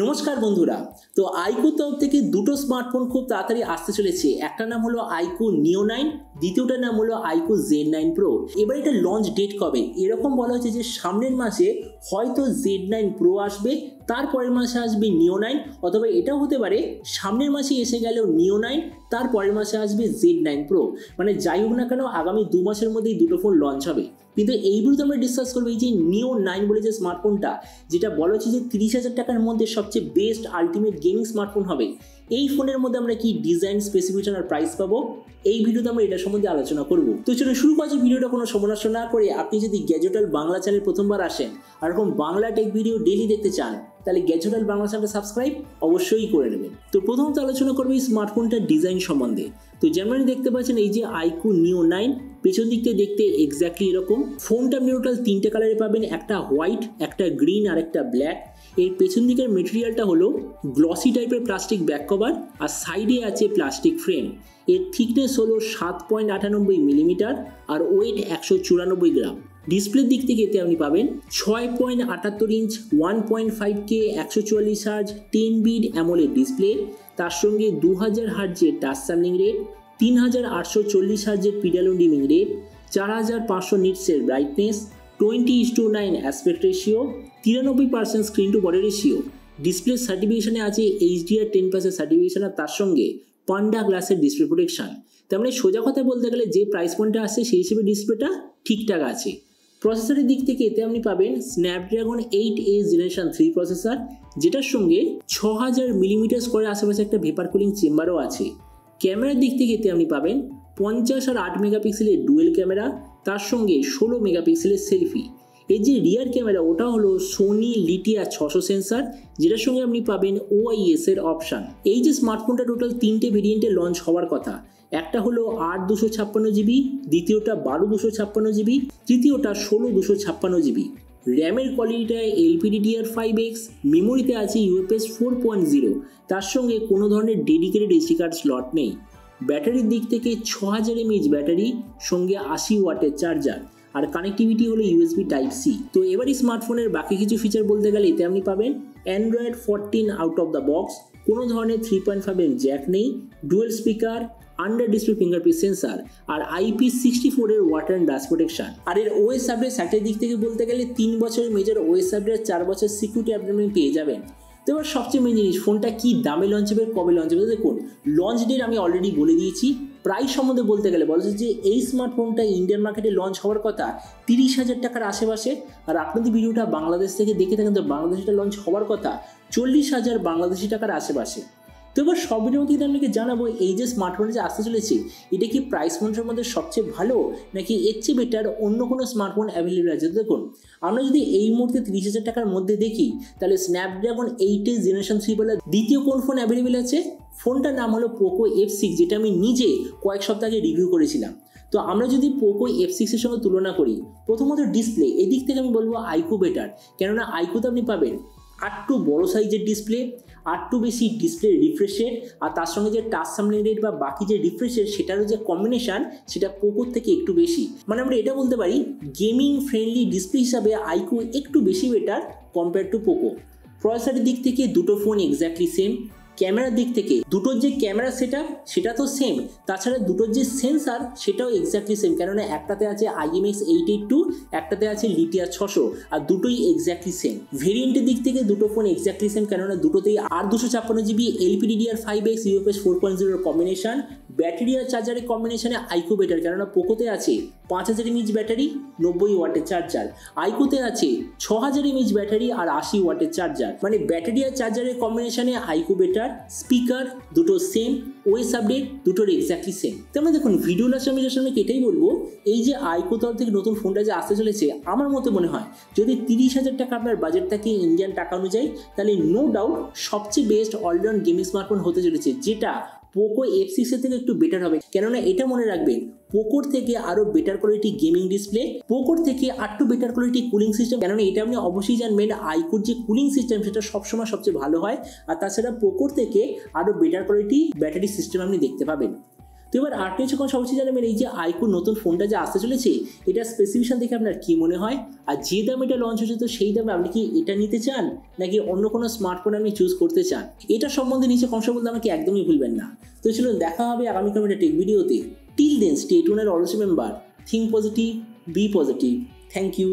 নমস্কার বন্ধুরা। তো আইকো তরফ থেকে দুটো স্মার্টফোন খুব তাড়াতাড়ি আসতে চলেছে। একটা নাম হলো আইকো নিও 9, দ্বিতীয়টার নাম হলো আইকো Z9 Pro। এবার এটা লঞ্চ ডেট কবে? এরকম বলা হচ্ছে যে সামনের মাসে হয়তো Z9 Pro আসবে, তারপরের মাসে আসবে নিও 9, অথবা এটাও হতে পারে সামনের মাসে এসে গেলেও নিও 9, তারপরের মাসে আসবে Z9 Pro। মানে যাই হোক না কেন আগামী 2 মাসের মধ্যেই দুটো ফোন লঞ্চ হবে। কিন্তু এই ভিডিওতে আমরা ডিসকাস করবো এই যে নিও 9 বলে যে স্মার্টফোনটা, যেটা বলা হচ্ছে যে 30,000 টাকার মধ্যে সবচেয়ে বেস্ট আলটিমেট গেমিং স্মার্টফোন হবে। এই ফোনের মধ্যে আমরা কি ডিজাইন, স্পেসিফিকেশন আর প্রাইস পাবো, এই ভিডিওতে আমরা এটা সম্বন্ধে আলোচনা করব। তো চলুন শুরু করছি ভিডিওটা কোনো সময় নষ্ট না করে। আপনি যদি গ্যাজেটাল বাংলা চ্যানেল প্রথমবার আসেন আর এরকম বাংলা টেক ভিডিও ডেইলি দেখতে চান, তাহলে গ্যাজেটাল বাংলা চ্যানেলটা সাবস্ক্রাইব অবশ্যই করে নেবেন। তো প্রথমত আলোচনা করবো এই স্মার্টফোনটার ডিজাইন সম্বন্ধে। তো যেমন দেখতে পাচ্ছেন এই যে আইকো নিও 9, পেছন দিক থেকে দেখতে এক্স্যাক্টলি এরকম। ফোনটা আপনি টোটাল 3টে কালারে পাবেন, একটা হোয়াইট, একটা গ্রিন আর একটা ব্ল্যাক। এর পেছন দিকের মেটেরিয়ালটা হলো গ্লসি টাইপের প্লাস্টিক ব্যাক কভার, আর সাইডে আছে প্লাস্টিক ফ্রেম। এর থিকনেস হলো 7.98 মিলিমিটার আর ওয়েট 194 গ্রাম। ডিসপ্লের দিক থেকে এতে আপনি পাবেন 6.78 inch 1.5K 144 hertz 10 bit AMOLED display, তার সঙ্গে 2000 হার্জের টাচ স্যাম্পলিং রেট, 3840 হার্জের পিডালো ডিমিং রেট, 4500 নিটসের brightness, 20:9 aspect ratio, 93% screen to body ratio. Display সার্টিফিকেশনে আছে HDR10+ সার্টিফিকেশন, আর তার সঙ্গে পান্ডা গ্লাসের ডিসপ্লে প্রোটেকশন। তার মানে সোজা কথা বলতে গেলে যে প্রাইস পয়েন্টটা আসছে সেই হিসেবে ডিসপ্লেটা ঠিকঠাক আছে। প্রসেসরের দিক থেকে এতে আপনি পাবেন স্ন্যাপড্রাগন 8A জেনারেশন 3 প্রসেসর, যেটার সঙ্গে 6000 মিলিমিটার স্কোয়ারের আশেপাশে একটা ভেপার কুলিং চেম্বারও আছে। ক্যামেরার দিক থেকে এতে আপনি পাবেন 50 আর 8 মেগাপিক্সেলের ডুয়েল ক্যামেরা, তার সঙ্গে 16 মেগাপিক্সেলের সেলফি। এই যে রিয়ার ক্যামেরা ওটা হলো সোনি লিটিয়া 600 সেন্সার, যেটার সঙ্গে আপনি পাবেন OIS এর অপশান। এই যে স্মার্টফোনটা টোটাল 3টে ভেরিয়েন্টে লঞ্চ হওয়ার কথা। একটা হলো 8/256GB, দ্বিতীয়টা 12/256GB, তৃতীয়টা 16/256GB। র্যামের কোয়ালিটিটা LPDDR5X, মেমোরিতে আছে UFS 4.0, তার সঙ্গে কোনো ধরনের ডেডিকেটেড SD কার্ড স্লট নেই। ব্যাটারির দিক থেকে 6000 mAh ব্যাটারি, সঙ্গে 80 ওয়াটের চার্জার, আর কানেক্টিভিটি হলো USB Type-C। তো এবার এই স্মার্টফোনের বাকি কিছু ফিচার বলতে গেলে এতে আপনি পাবেন Android 14 out of the box, কোনো ধরনের 3.5mm জ্যাক নেই, dual speaker, under display fingerprint sensor, আর IP64 এর ওয়াটার অ্যান্ড ডাস্ট প্রোটেকশন। আর এর OS আপডেট স্যাটের দিক থেকে বলতে গেলে 3 বছরের মেজর OS আপডেট, 4 বছর সিকিউরিটি আপডেট পেয়ে যাবেন। তো এবার সবচেয়ে মেন জিনিস, ফোনটা কি দামে লঞ্চ হবে, কবে লঞ্চ হবে। দেখুন লঞ্চ ডেট আমি অলরেডি বলে দিয়েছি। প্রাইস সম্বন্ধে বলতে গেলে বলা হচ্ছে যে এই স্মার্টফোনটা ইন্ডিয়ান মার্কেটে লঞ্চ হওয়ার কথা 30,000 টাকার আশেপাশে, আর আপনাদের ভিডিওটা বাংলাদেশ থেকে দেখে থাকেন তো বাংলাদেশে লঞ্চ হওয়ার কথা 40,000 বাংলাদেশি টাকার আশেপাশে। তো এবার সব ভিডিও কিন্তু আপনাকে জানাবো এই যে স্মার্টফোনে যে আসতে চলেছে এটা কি প্রাইস পয়েন্টের মধ্যে সবচেয়ে ভালো, নাকি এর চেয়ে বেটার অন্য কোনো স্মার্টফোন অ্যাভেলেবল আছে। দেখুন আমরা যদি এই মুহূর্তে 30,000 টাকার মধ্যে দেখি, তাহলে স্ন্যাপড্রাগন 8A জেনারেশন 3 বলে দ্বিতীয় কোন ফোন অ্যাভেলেবল আছে, ফোনটার নাম হলো পোকো F6, যেটা আমি নিজে কয়েক সপ্তাহ আগে রিভিউ করেছিলাম। তো আমরা যদি পোকো F6 এর সঙ্গে তুলনা করি, প্রথমত ডিসপ্লে এদিক থেকে আমি বলবো আইকো বেটার, কেননা আইকোতে আপনি পাবেন আরটু বড় সাইজের ডিসপ্লে, আরটু বেশি ডিসপ্লে রিফ্রেশ রেট, আর তার সঙ্গে যে টাচ স্যাম্পলিং রেট বা বাকি যে রিফ্রেশ রেট সেটারও যে কম্বিনেশন সেটা পোকোর থেকে একটু বেশি। মানে আমরা এটা বলতে পারি গেমিং ফ্রেন্ডলি ডিসপ্লে হিসাবে আইকো একটু বেশি বেটার কম্পেয়ার টু পোকো। প্রসেসরের দিক থেকে দুটো ফোন এক্স্যাক্টলি সেম। ক্যামেরার দিক থেকে দুটোর যে ক্যামেরা সেটআপ সেটা তো সেম, তাছাড়া দুটোর যে সেন্সার সেটাও এক্স্যাক্টলি সেম, কেননা একটাতে আছে IMX882, একটাতে আছে লিটিয়া 600, আর দুটোই এক্স্যাক্টলি সেম। ভেরিয়েন্টের দিক থেকে দুটো ফোন এক্স্যাক্টলি সেম, কেননা দুটোতেই 8/256GB LPDDR5X UFS 4.0 কম্বিনেশন। ব্যাটারি আর চার্জারের কম্বিনেশনে আইকো বেটার, কেননা পোকোতে আছে 5000 mAh ব্যাটারি, 90 ওয়াটের চার্জার, আইকোতে আছে 6000 mAh ব্যাটারি আর 80 ওয়াটের চার্জার। মানে ব্যাটারি আর চার্জারের কম্বিনেশনে আইকো বেটার। স্পিকার দুটো সেম, OS আপডেট দুটোর এক্স্যাক্টলি সেম। তেমন দেখুন ভিডিও লাস্ট আমি জাস্ট আপনাকে এটাই বলবো, এই যে আইকো তরফ থেকে নতুন ফোনটা যে আসতে চলেছে, আমার মতে মনে হয় যদি 30,000 টাকা আপনার বাজেট থাকে ইন্ডিয়ান টাকা অনুযায়ী, তাহলে নো ডাউট সবচেয়ে বেস্ট অলরাউন্ড গেমিং স্মার্টফোন হতে চলেছে, যেটা পোকো F6 এর থেকে একটু বেটার হবে। কেননা এটা মনে রাখবেন পোকোর থেকে আরো বেটার কোয়ালিটি গেমিং ডিসপ্লে, পোকোর থেকে আরটু বেটার কোয়ালিটি কুলিং সিস্টেম, কেননা এটা আপনি অবশ্যই জানবেন আইকোর যে কুলিং সিস্টেম সেটা সবসময় সবচেয়ে ভালো হয়, আর তাছাড়া পোকোর থেকে আরো বেটার কোয়ালিটি ব্যাটারি সিস্টেম আপনি দেখতে পাবেন। তো এবার আপনি যখন সবচেয়ে জানাবেন এই যে আইকুর নতুন ফোনটা যে আসতে চলেছে এটা স্পেসিফিকেশন দেখে আপনার কি মনে হয়, আর যে দামে এটা লঞ্চ হয়েছে তো সেই দামে আপনি কি এটা নিতে চান নাকি অন্য কোনো স্মার্টফোন আপনি চুজ করতে চান, এটা সম্বন্ধে নিচে কমেন্টে বলতে আমাকে একদমই ভুলবেন না। তো চলুন দেখা হবে আগামীকাল একটা টেক ভিডিওতে। Till then stay tuned, always remember, think positive, be positive. Thank you.